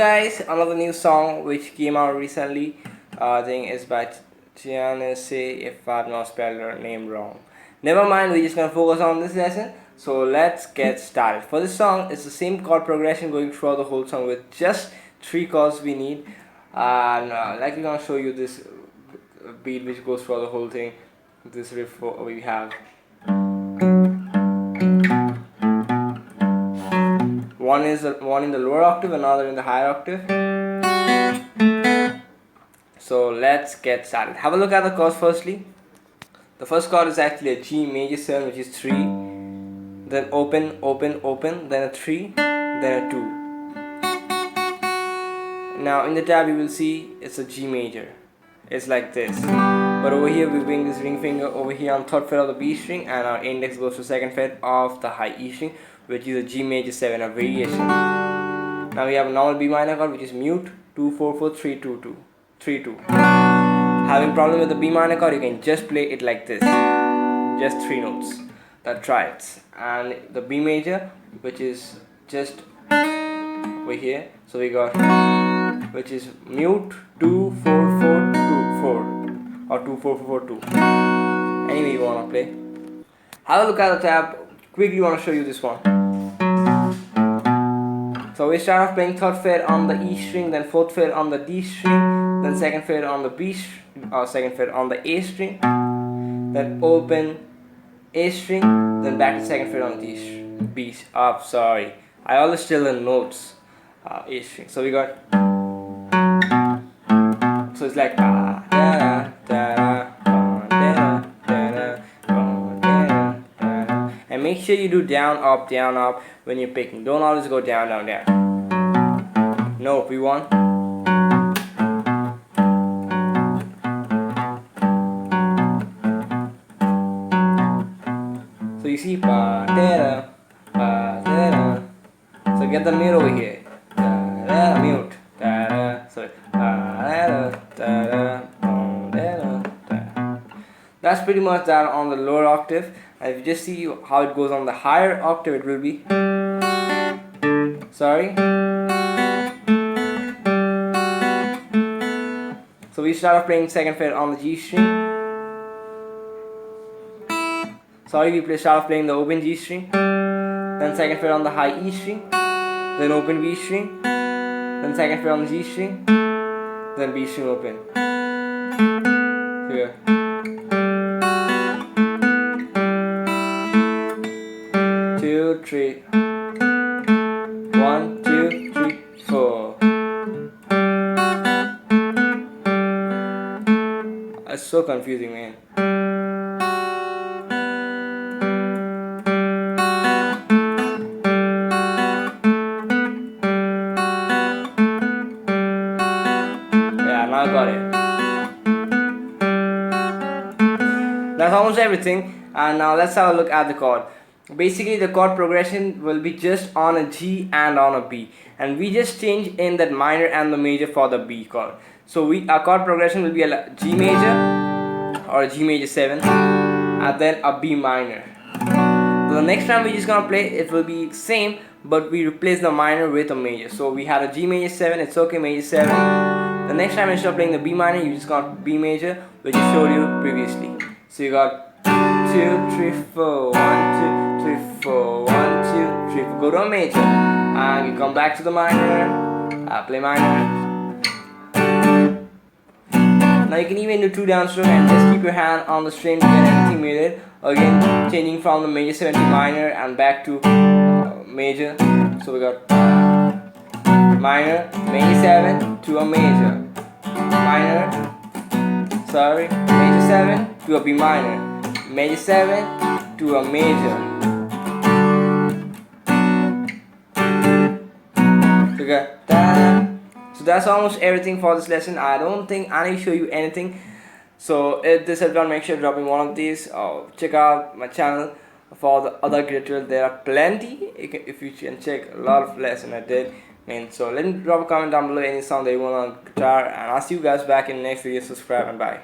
guys, another new song which came out recently. I think it's by Tinashe, if I've not spelled her name wrong. Never mind, we're just gonna focus on this lesson. So let's get started. For this song, it's the same chord progression going throughout the whole song with just 3 chords we need. And like we're gonna show you this beat which goes throughout the whole thing. This riff we have. One in the lower octave, another in the higher octave. So let's get started. Have a look at the chords firstly. The first chord is actually a G major 7, which is 3, then open, open, open, then a 3, then a 2. Now in the tab you will see it's a G major. It's like this. But over here we bring this ring finger over here on 3rd fret of the B string, and our index goes to 2nd fret of the high E string, which is a G major 7, a variation. Now we have a normal B minor chord, which is mute 2 4 4 3 2 2 3 2. Having problem with the B minor chord, you can just play it like this, just 3 notes. Try it. And the B major, which is just over here, so we got, which is mute 2 4 4 2 4 or 2 4 4 2. Anyway you wanna play. Have a look at the tab. Quickly wanna show you this one. So we start off playing 3rd fret on the E string, then 4th fret on the D string, then 2nd fret on the B or 2nd fret on the A string, then open A string, then back to 2nd fret on the B. Sorry, I always steal the notes. A string. So we got. So it's like and make sure you do down up when you're picking. Don't always go down down down. Nope, we want. So you see so get the mute over here. Mute. So that's pretty much that on the lower octave. And if you just see how it goes on the higher octave, it will be. Sorry. So we start off playing 2nd fret on the G string. Sorry, we start off playing the open G string, then 2nd fret on the high E string, then open B string, then 2nd fret on the G string, then B string open. Here. 2 3 1 2 3 4. It's so confusing, man. Yeah, now I got it. That's almost everything. And now let's have a look at the chord. Basically the chord progression will be just on a G and on a B, and we just change in that minor and the major for the B chord. So our chord progression will be a G major or a G major 7 and then a B minor. So the next time we're just gonna play, it will be same, but we replace the minor with a major. So we had a G major 7, it's okay, major 7. The next time instead of playing the B minor, you just got B major, which I showed you previously. So you got 2 3 4 1 2 3 4 1 2 3 4. Go to a major and you come back to the minor. Play minor. Now you can even do 2 downstroke and just keep your hand on the string to get everything muted. Again, changing from the major 7 to minor and back to major. So we got minor, major 7 to a major, minor, sorry, major 7 to a B minor, major 7 to a major. So that's almost everything for this lesson. I don't think I need to show you anything. So if this has done, make sure to drop in one of these. Check out my channel for the other tutorials. There are plenty. If you can check a lot of lessons I did. So let me drop a comment down below any song that you want on guitar, and I'll see you guys back in the next video. Subscribe and bye.